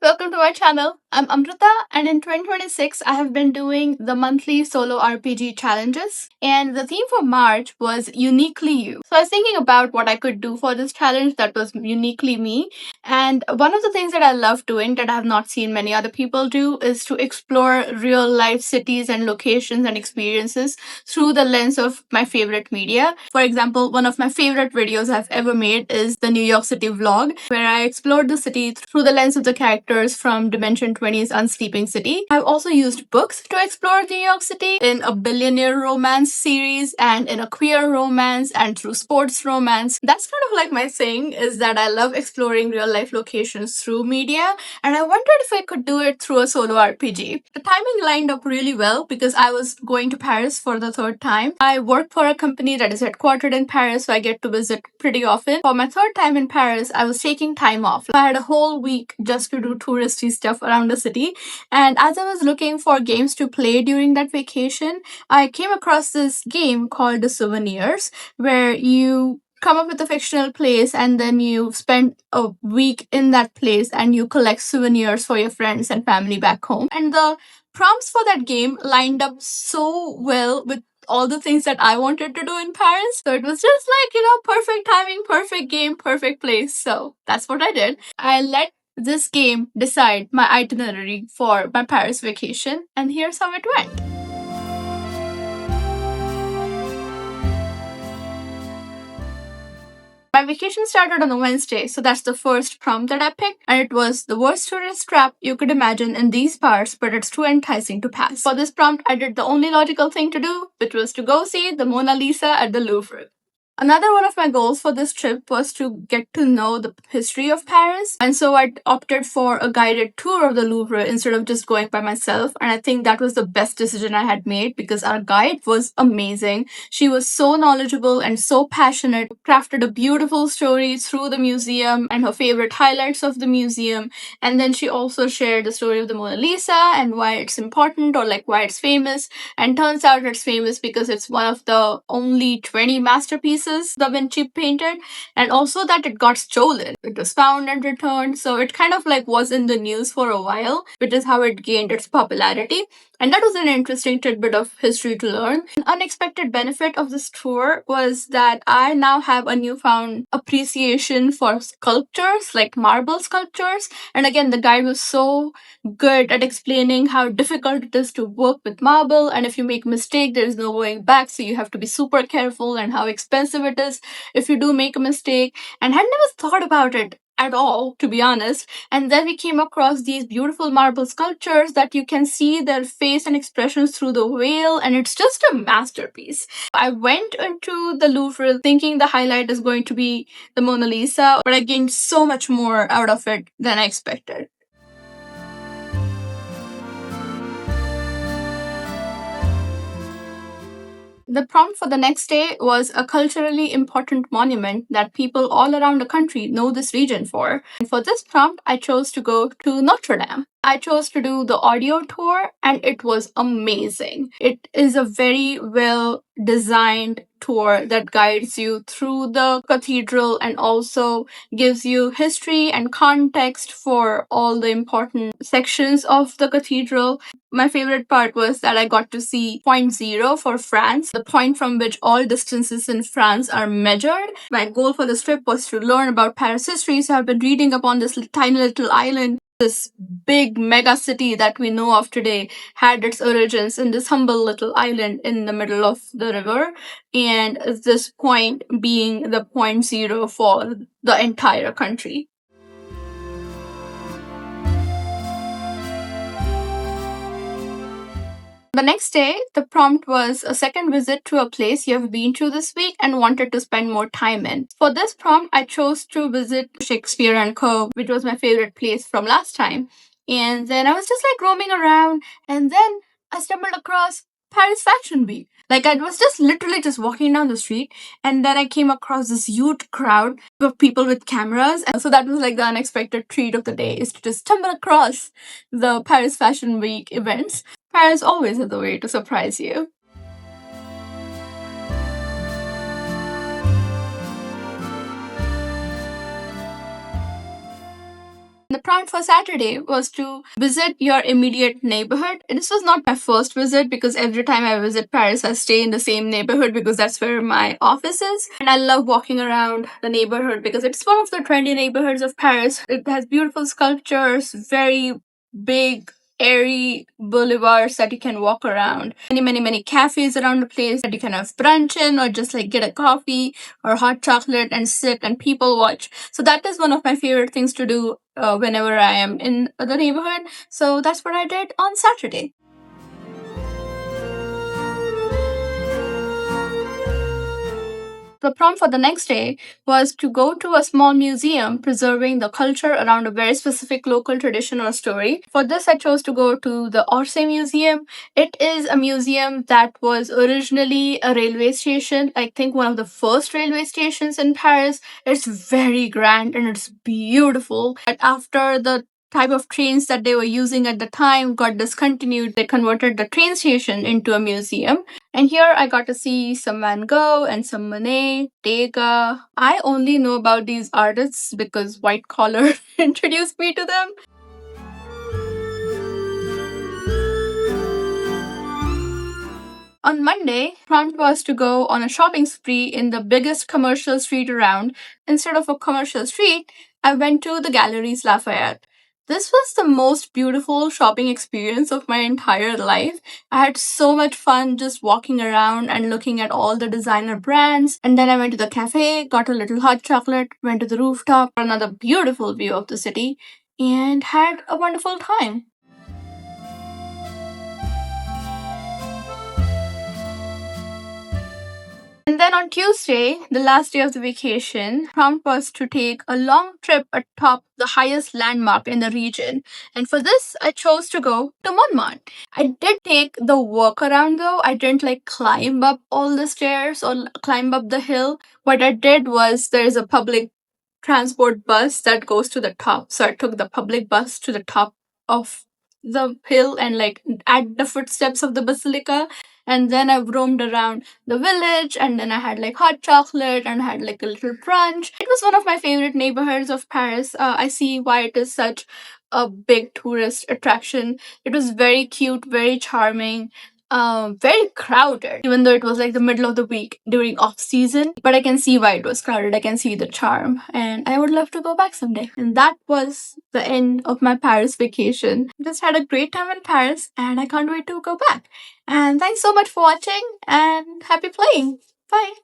welcome to my channel. I'm Amrita, and in 2026, I have been doing the monthly solo RPG challenges. And the theme for March was Uniquely You. So I was thinking about what I could do for this challenge that was uniquely me. And one of the things that I love doing that I have not seen many other people do is to explore real life cities and locations and experiences through the lens of my favorite media. For example, one of my favorite videos I've ever made is the New York City vlog, where I explored the city through the lens of the characters from Dimension 20's Unsleeping City. I've also used books to explore New York City in a billionaire romance series and in a queer romance and through sports romance. That's kind of like my thing, is that I love exploring real life locations through media, and I wondered if I could do it through a solo RPG. The timing lined up really well because I was going to Paris for the third time. I work for a company that is headquartered in Paris, so I get to visit pretty often. For my third time in Paris, I was taking time off. I had a whole week just to do touristy stuff around the city. And as I was looking for games to play during that vacation, I came across this game called The Souvenirs, where you come up with a fictional place and then you spend a week in that place and you collect souvenirs for your friends and family back home. And the prompts for that game lined up so well with all the things that I wanted to do in Paris. So it was just like, perfect timing, perfect game, perfect place. So that's what I did. I let this game decide my itinerary for my Paris vacation, and here's how it went. My vacation started on a Wednesday, so that's the first prompt that I picked, and it was the worst tourist trap you could imagine in these parts, but it's too enticing to pass. For this prompt, I did the only logical thing to do, which was to go see the Mona Lisa at the Louvre. Another one of my goals for this trip was to get to know the history of Paris, and so I opted for a guided tour of the Louvre instead of just going by myself, and I think that was the best decision I had made because our guide was amazing. She was so knowledgeable and so passionate, crafted a beautiful story through the museum and her favorite highlights of the museum, and then she also shared the story of the Mona Lisa and why it's important, or like why it's famous, and turns out it's famous because it's one of the only 20 masterpieces Da Vinci painted, and also that it got stolen. It was found and returned, so it kind of like was in the news for a while, which is how it gained its popularity. And that was an interesting tidbit of history to learn. An unexpected benefit of this tour was that I now have a newfound appreciation for sculptures, like marble sculptures. And again, the guide was so good at explaining how difficult it is to work with marble, and if you make a mistake, there is no going back, so you have to be super careful, and how expensive it is if you do make a mistake. And had never thought about it at all, to be honest. And then we came across these beautiful marble sculptures that you can see their face and expressions through the veil, and it's just a masterpiece. I went into the Louvre thinking the highlight is going to be the Mona Lisa, but I gained so much more out of it than I expected. The prompt for the next day was a culturally important monument that people all around the country know this region for. And for this prompt, I chose to go to Notre Dame. I chose to do the audio tour, and it was amazing. It is a very well designed tour that guides you through the cathedral and also gives you history and context for all the important sections of the cathedral. My favorite part was that I got to see Point Zero for France, the point from which all distances in France are measured. My goal for this trip was to learn about Paris history, so I've been reading up on this tiny little island. This big mega city that we know of today had its origins in this humble little island in the middle of the river, and this point being the point zero for the entire country. The next day, the prompt was a second visit to a place you have been to this week and wanted to spend more time in. For this prompt, I chose to visit Shakespeare and Co., which was my favorite place from last time. And then I was just like roaming around, and then I stumbled across Paris Fashion Week. Like, I was just literally just walking down the street, and then I came across this huge crowd of people with cameras. And so that was like the unexpected treat of the day, is to just stumble across the Paris Fashion Week events. Paris always has a way to surprise you. The prompt for Saturday was to visit your immediate neighborhood. This was not my first visit because every time I visit Paris, I stay in the same neighborhood because that's where my office is. And I love walking around the neighborhood because it's one of the trendy neighborhoods of Paris. It has beautiful sculptures, very big, airy boulevards that you can walk around. Many cafes around the place that you can have brunch in or just like get a coffee or hot chocolate and sit and people watch. So that is one of my favorite things to do whenever I am in the neighborhood. So that's what I did on Saturday. The prompt for the next day was to go to a small museum preserving the culture around a very specific local tradition or story. For this, I chose to go to the Orsay Museum. It is a museum that was originally a railway station, I think one of the first railway stations in Paris. It's very grand and it's beautiful. But after the type of trains that they were using at the time got discontinued, they converted the train station into a museum. And here I got to see some Van Gogh and some Monet, Degas. I only know about these artists because White Collar introduced me to them. On Monday, prompt was to go on a shopping spree in the biggest commercial street around. Instead of a commercial street, I went to the Galeries Lafayette. This was the most beautiful shopping experience of my entire life. I had so much fun just walking around and looking at all the designer brands. And then I went to the cafe, got a little hot chocolate, went to the rooftop, another beautiful view of the city, and had a wonderful time. And then on Tuesday, the last day of the vacation, prompt was to take a long trip atop the highest landmark in the region. And for this, I chose to go to Montmartre. I did take the walk around though. I didn't like climb up all the stairs or climb up the hill. What I did was there's a public transport bus that goes to the top. So I took the public bus to the top of the hill and like at the footsteps of the basilica. And then I roamed around the village and then I had like hot chocolate and had like a little brunch. It was one of my favorite neighborhoods of Paris. I see why it is such a big tourist attraction. It was very cute, very charming, very crowded, even though it was like the middle of the week during off season. But I can see why it was crowded. I can see the charm, and I would love to go back someday. And that was the end of my Paris vacation. Just had a great time in Paris, and I can't wait to go back. And thanks so much for watching, and happy playing. Bye.